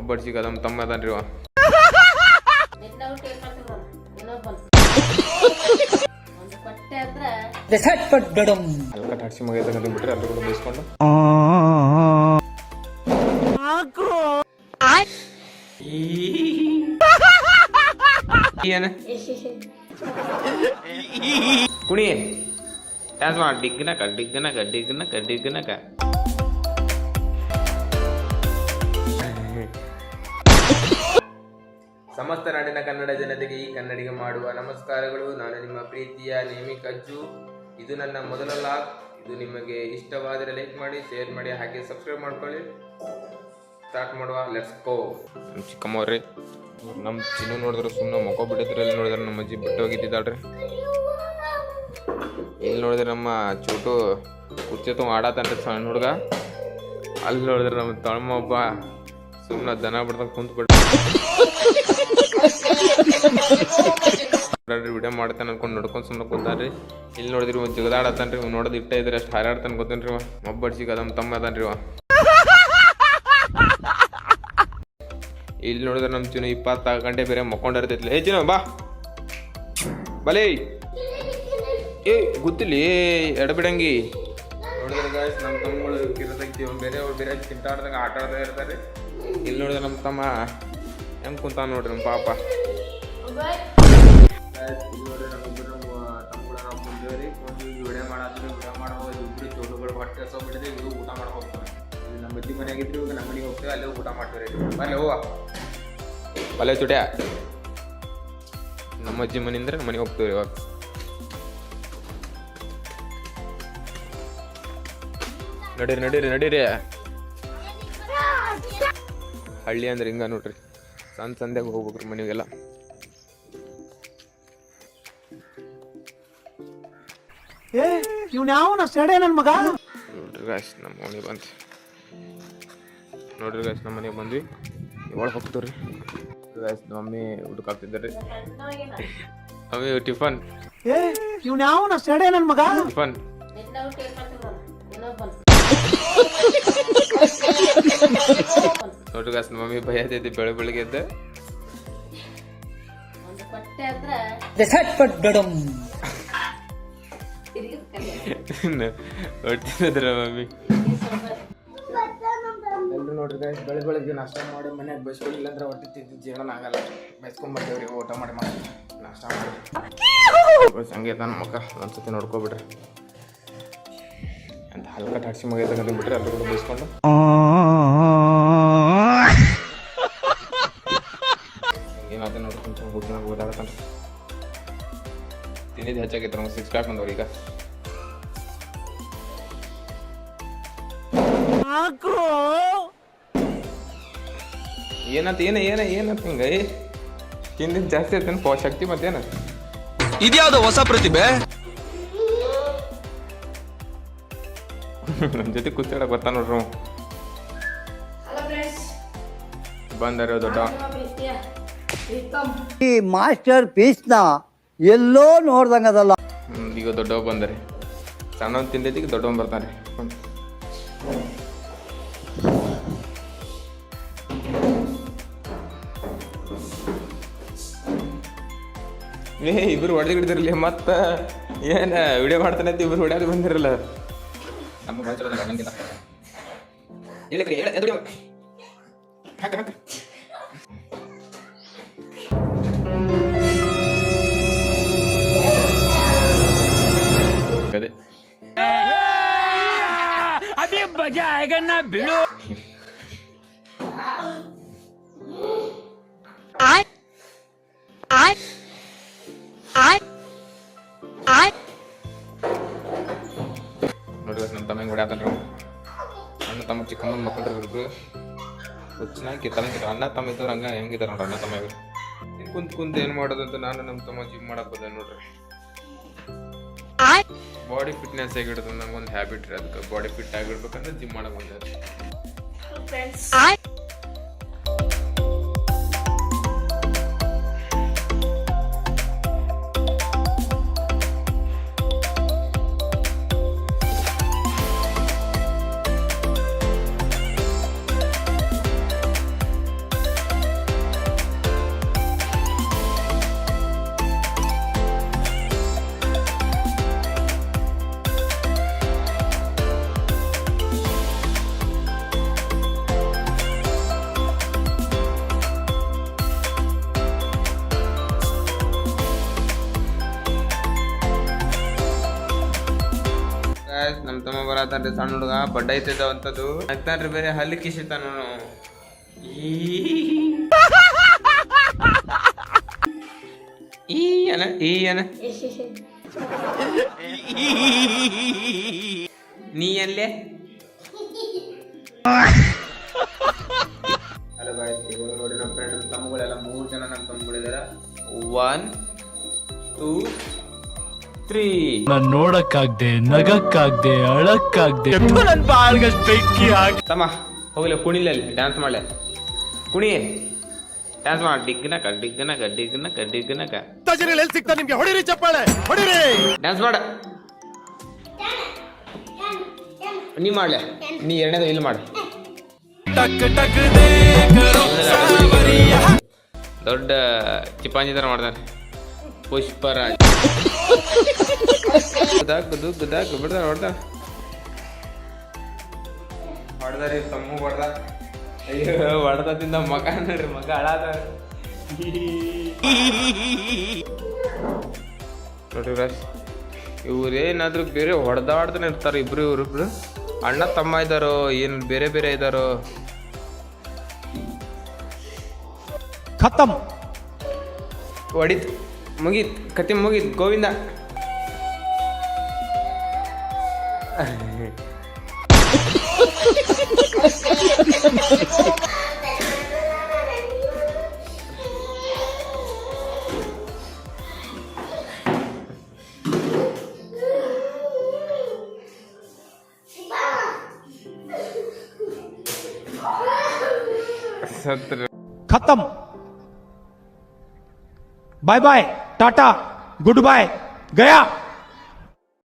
ಒಬ್ಬಡ್ಸಿ ಕದಮ್ ತಮ್ಮ ಅದನ್ರಿ ಅವ ಹಲ್ಕಟ್ ಹಡ್ಸಿ ಮಗ ತಗೊಂಡು ಬಿಟ್ರೆ ಅದ್ರ ಕೂಡ ಬೇಯಿಸ್ಕೊಂಡು ಕುಣಿ ಡ್ಯಾನ್ಸ್ ಮಾಡಿ ಡಿಗ್ನಕ ಡಿಗ್ನಕ ಡಿಗ್ನಕ ಡಿಗ್ನಕ ಸಮಸ್ತ ನಾಡಿನ ಕನ್ನಡ ಜನತೆಗೆ ಈ ಕನ್ನಡಿಗ ಮಾಡುವ ನಮಸ್ಕಾರಗಳು. ನಾನು ನಿಮ್ಮ ಪ್ರೀತಿಯ ನೇಮಿ ಕಜ್ಜು. ಇದು ನನ್ನ ಮೊದಲ ಲಾಗ್. ಇದು ನಿಮಗೆ ಇಷ್ಟವಾದರೆ ಲೈಕ್ ಮಾಡಿ, ಶೇರ್ ಮಾಡಿ, ಹಾಗೆ ಸಬ್ಸ್ಕ್ರೈಬ್ ಮಾಡ್ಕೊಳ್ಳಿ. ಸ್ಟಾರ್ಟ್ ಮಾಡುವ, ಲೆಟ್ಸ್ ಗೋ. ಚಿಕ್ಕಮ್ಮವ್ರಿ ನಮ್ಮ ಚಿನ್ನು ನೋಡಿದ್ರೆ ಸುಮ್ಮನೆ ಮೊಕ ಬಿಟ್ಟಿದ್ರೆ, ಇಲ್ಲಿ ನೋಡಿದ್ರೆ ನಮ್ಮ ಅಜ್ಜಿ ಬಟ್ಟೆ ಹೋಗಿದ್ದಾಳ್ರಿ. ಇಲ್ಲಿ ನೋಡಿದ್ರೆ ನಮ್ಮ ಚೋಟು ಕುರ್ಚಿ ತುಂಬ ಆಡತನ್ರಿ ಸಣ್ಣ ಹುಡುಗ. ಅಲ್ಲಿ ನೋಡಿದ್ರೆ ನಮ್ಮ ತಳಮ್ಮ ಒಬ್ಬ ಸುಮ್ಮನೆ ದನ ಬಿಡ್ದಂಗೆ ಕುಂತ್ಬಿಟ್ಟು ವಿಡಿಯೋ ಮಾಡ್ತಾನೆ ಅನ್ಕೊಂಡು ನೋಡ್ಕೊಂಡು ಸುಮ್ಮನೆ ಕೂತಾನ್ರಿ. ಇಲ್ಲಿ ನೋಡಿದ್ರಿ ಒಂದು ಜಿಗದಾಡತಾನ್ರಿ. ನೋಡೋದು ಇಟ್ಟ ಇದ್ರೆ ಅಷ್ಟು ಹಾರಾಡ್ತಾನೆ ಗೊತ್ತೇನ್ರಿ. ಒಬ್ಬಡ್ಸಿ ಕದಮ್ ತಮ್ಮ ಅದನ್ರಿ. ಇಲ್ಲಿ ನೋಡಿದ್ರೆ ನಮ್ಮ ಚಿನ್ನು 20 ಗಂಟೆ ಬೇರೆ ಮಕ್ಕೊಂಡಿರ್ತೈತ್ಲಿ. ಏ ಚಿನ್ನು ಬಾ ಬಲೇ ಏ ಗೊತ್ತಿಲ್ಲ ಎಡಬಿಡಂಗಿ. ನೋಡಿದ್ರೆ ಗಾಯ್ಸ್ ನಮ್ಮ ತಮ್ಮಗಳು ಕಿರತೈತಿ ಬೇರೆ ಅವ್ರು ಬೇರೆ ತಿಂಟಾಡ್ದಂಗೆ ಆಟ ಆಡ್ತಾ ಇರ್ತಾರೆ. ಇಲ್ಲಿ ನೋಡಿದ್ರೆ ನಮ್ಮ ತಮ್ಮ ಹೆಂಗೆ ಕುಂತ ನೋಡ್ರಿ ನಮ್ಮ ಪಾಪ. ಇಲ್ಲಿ ನೋಡ್ರಿ ನಮ್ಮಿಬ್ಬರು ತಮ್ಮಗಳ ನಾವು ಮುಂದೇವ್ರಿ ವಿಡಿಯೋ ಮಾಡಾದ್ರೆ ವಿಡಿಯೋ ಮಾಡ್ಬೋದು. ಇಬ್ಬರು ಚೋಟುಗಳು ಹೊಟ್ಟೆ ಹಸೋ ಬಿಡಿದ್ರೆ ಇದು ಊಟ ಮಾಡಿ ಹೋಗ್ತಾರೆ. ಇಲ್ಲಿ ನಮ್ಮ ಅಜ್ಜಿ ಮನೆಯಾಗಿದ್ರು ಇವಾಗ ನಮ್ಮ ಮನೆಗೆ ಹೋಗ್ತೇವೆ, ಅಲ್ಲೇ ಊಟ ಮಾಡ್ತೀವಿ. ಬಲ್ಲೆ ಹೂವ ಬಲ್ಲೆ ಚುಟ್ಯಾ ನಮ್ಮ ಅಜ್ಜಿ ಮನೆಯಿಂದ ನಮ್ಮ ಮನೆಗೆ ಹೋಗ್ತೀವಿ ಇವಾಗ. ನಡೀರಿ ನಡೀರಿ ನಡೀರಿ. ಹಳ್ಳಿ ಅಂದ್ರೆ ಹಿಂಗ ನೋಡ್ರಿ, ಸಂಧ್ಯಾಗ ಹೋಗ್ಬೇಕ್ರಿ ಮನೆಗೆಲ್ಲ. ನೋಡ್ರಿ ಗಾಯ್ಸ್ ನಮ್ಮ ಮನೆಗೆ ಬಂತು. ನೋಡ್ರಿ ಗಾಯ್ಸ್ ನಮ್ಮ ಮನೆಗೆ ಬಂದ್ವಿ. ಇವಾಗ ಹೋಗ್ತೀವ್ರಿ ಗಾಯ್ಸ್. ನಮ್ಮ ಮಮ್ಮಿ ಊಟಕ್ಕೆ ಹಾಕ್ತಿದ್ದಾರೆ. ಮಮ್ಮಿ ಟಿಫನ್ ಟಿಫನ್ ನೋಡ್ರಿ ಗಾಯ್ಸ್ ನಮ್ಮ ಮಮ್ಮಿ ಭಯ ಐತಿ ಬೆಳಗ್ಗೆ ಎದ್ದ ಹೊಟ್ಟಿದ್ರ ಮಮ್ಮಿ. ಎಲ್ರು ನೋಡ್ರಿ ಗಾಯ್ಸ್ ಬೆಳಗ್ಗೆ ನಾಷ್ಟ ಮಾಡಿ ಮನ್ಯಾಗ ಬೈಸ್ಕೊಂಡಿಲ್ಲ ಅಂದ್ರೆ ಹೊಟ್ಟೆ ತಿಂದು ಜೀವನ ಆಗಲ್ಲ. ಬೈಸ್ಕೊಂಡ್ಬರ್ತೇವ್ರಿ ಊಟ ಮಾಡಿ ನಾಷ್ಟ ಮಾಡಿ ಸಂಗೀತ ನಮ್ಮ ಮಕ್ಕ ಒಂದ್ಸತಿ ನೋಡ್ಕೊಬಿಡ್ರಿ ಅಂತ ಹಲ್ಕಟ್ ಹಡ್ಸಿ ಮಗ ತಗೊಂಡು ಬಿಟ್ರೆ ಅದ್ರ ಕೂಡ ಬೈಸ್ಕೊಂಡು ಏನಾದ್ರೆ ನೋಡ್ಕೊಂಡು ಹುಡುಗನಾಗ ಓದಾಡತಾನೆ. ತಿಂದಿದ್ದು ಹೆಚ್ಚಾಗೈತೆ ನಮ್ಗೆ 6 ಪ್ಯಾಕ್ ಬಂದವ್ರು ಈಗ. ಏನಂತ ಏನಂತ ಹಿಂಗ ತಿಂದಿದ್ದು ಜಾಸ್ತಿ ಆಯ್ತೇನು ಶಕ್ತಿ ಮತ್ತೇನ ಇದ್ಯಾವ್ದು ಹೊಸ ಪ್ರತಿಭೆ. ನಮ್ಮ ಜೊತೆ ಕೂತಾಡಕ್ ಬರ್ತಾ ನೋಡ್ರಿ ಬಂದಾರ ದೊಡ್ಡ ಈ ಮಾಸ್ಟರ್ ಪೀಸ್ನ ಎಲ್ಲೋ ನೋಡ್ದಂಗದಲ್ಲ. ಈಗ ದೊಡ್ಡವ ಬಂದಾರೆ. ಸಣ್ಣವ್ ತಿಂದೈತಿ ಈಗ ದೊಡ್ಡವ್ ಬರ್ತಾನೆ. ಇಬ್ರು ಹೊಡೆದು ಹಿಡಿದಿರಲಿ ಮತ್ತ ಏನ ವಿಡಿಯೋ ಮಾಡ್ತಾನೆ ಅಂತ ಇಬ್ರು ಹೊಡ್ಯಾದು ಬಂದಿರಲ್ಲ. ಅದೇ ಮಜಾ ಆएगा ना भिड़ो. ನೋಡ್ರಿ ನಮ್ಮ ತಮ್ಮ ಹೆಂಗೆ ಹೊಡ್ಯಾತನ್ರಿ. ಅಣ್ಣ ತಮ್ಮ ಚಿಕ್ಕಮ್ಮನ ಮಕ್ಕಳ್ರಿ ಇವ್ರಿಗೆ ಚೆನ್ನಾಗಿ ಅಣ್ಣ ತಮ್ಮ ಇದ್ದವ್ರು ಹಂಗ ಹೆಂಗಿದಾರ ನೋಡ್ರಿ ಅಣ್ಣ ತಮ್ಮ ಇವ್ರು. ಕುಂತ ಏನು ಮಾಡೋದಂತ ನಾನು ನಮ್ಮ ತಮ್ಮ ಜಿಮ್ ಮಾಡಕ್ ಬಂದೆ ನೋಡ್ರಿ. ಬಾಡಿ ಫಿಟ್ನೆಸ್ ಆಗಿಡೋದು ನಂಗೊಂದು ಹ್ಯಾಬಿಟ್ ರೀ. ಅದಕ್ಕೆ ಬಾಡಿ ಫಿಟ್ ಆಗಿಡ್ಬೇಕಂದ್ರೆ ಜಿಮ್ ಮಾಡಕ್ ಬಂದೆ. ತಮ್ಮ ಬರತಾನ್ರಿ ಸಣ್ಣ ಹುಡುಗ ಬಡ್ಡ ಐತದವಂತದ್ದು ಆಗ್ತಾನ್ರಿ ಬೇರೆ ಹಲ್ಲಿ ಕಿಸಿತಾನ ಏನ ನೀ ಎಲ್ಲೇ ಹಲೋ ಗಾಯ್ಸ್, ಇವಾಗ ನೋಡಿ ನಮ್ಮ ಫ್ರೆಂಡ್ ತಮ್ಮಗಳೆಲ್ಲ 3 ಜನ ನಮ್ಮ ತಮ್ಮಗಳಿದಾರ. 1 2 3. ನಾನ್ ನೋಡಕ್ಕಾಗ್ದೆ, ನಗಕ್ಕಾಗ್ದೆ, ಅಳಕ್ಕಾಗ್ದೆ, ನನ್ ಬಾಳ್ಗಷ್ಟ್ ಬೆಂಕಿ ಹಾಕಿ. ತಮ್ಮ ಹೋಗ್ಲಿ ಕುಣಿಲಲ್ಲಿ ಡ್ಯಾನ್ಸ್ ಮಾಡ್ಲೆ, ಕುಣಿ ಡ್ಯಾನ್ಸ್ ಮಾಡಿ. ಡಿಗ್ನಕ ಡಿಗ್ನಕ ಡಿಗ್ನಕ ಡಿಗ್ನಕ ಸಿಗ್ತಾ ನಿಮ್ಗೆ ಹೊಡಿರಿ ಚಪ್ಪಾಳೆ, ಹೊಡಿರಿ. ಡ್ಯಾನ್ಸ್ ಮಾಡ. ನೀ ಮಾಡ್ಲೆ, ನೀ ಎರಡನೇದು ಇಲ್ಲಿ ಮಾಡಿ. ದೊಡ್ಡ ಚಿಪಾಂಜಿ ತರ ಮಾಡ್ತಾನೆ ಪುಷ್ಪರಾಜ್. ಬಿಡ್ತಾನೆ ಹೊಡ್ದಾರಿ ತಮ್ಮ ಹೊಡ್ದ. ಅಯ್ಯೋ ಹೊಡ್ದಿಂದ ಮಗ ನೋಡ್ರಿ, ಮಗ ಅಳಾದ ನೋಡ್ರಿ ರಾಜ್. ಇವ್ರೇನಾದ್ರು ಬೇರೆ ಹೊಡೆದಾಡ್ತಾನೆ ಇರ್ತಾರೆ ಇವ್ರಿಬ್ರು ಅಣ್ಣ ತಮ್ಮ ಇದ್ದಾರೋ ಏನು ಬೇರೆ ಬೇರೆ ಇದ್ದಾರೋ. ಖತಮ್ ಹೊಡಿತು, ಮುಗೀತ್ ಕತೆ ಮುಗೀತ್, ಗೋವಿಂದ. ಸತ್ರ ಖತಮ್. ಬಾಯ್ ಬಾಯ್, ಟಾಟಾ, ಗುಡ್ ಬಾಯ್, ಗಯಾ.